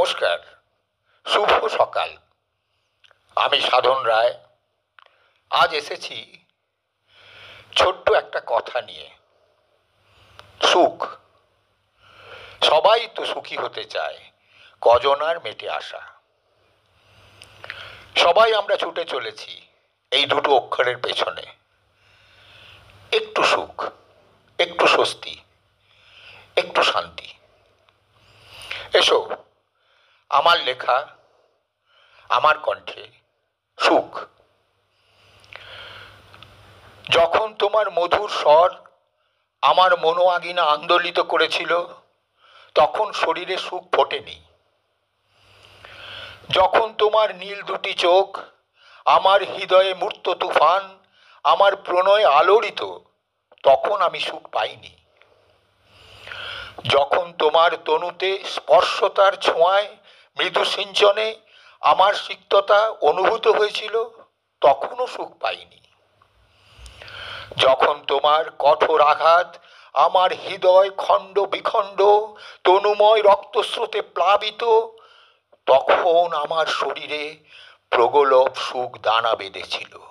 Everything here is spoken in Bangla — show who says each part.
Speaker 1: নমস্কার, শুভ সকাল। আমি সাধন রায়। আজ এসেছি ছোট্ট একটা কথা নিয়ে। সুখ। সবাই তো সুখী হতে চায়, কজন আর মেটে আসা। সবাই আমরা ছুটে চলেছি এই দুটো অক্ষরের পেছনে। একটু সুখ, একটু স্বস্তি, একটু শান্তি। এসো, আমার লেখা, আমার কণ্ঠে সুখ। যখন তোমার মধুর স্বর আমার মনোআগিনা আন্দোলিত করেছিল, তখন শরীরে সুখ ফোটেনি। যখন তোমার নীল দুটি চোখ আমার হৃদয়ে মূর্ত তুফান, আমার প্রণয় আলোড়িত, তখন আমি সুখ পাইনি। যখন তোমার তনুতে স্পর্শতার ছোঁয়ায় মৃদু সিঞ্চনে আমার সিক্ততা অনুভূত হয়েছিল, তখনও সুখ পাইনি। যখন তোমার কঠোর আঘাত আমার হৃদয় খণ্ড বিখণ্ড তনুময় রক্তস্রোতে প্লাবিত, তখন আমার শরীরে প্রগলভ সুখ দানা বেঁধেছিল।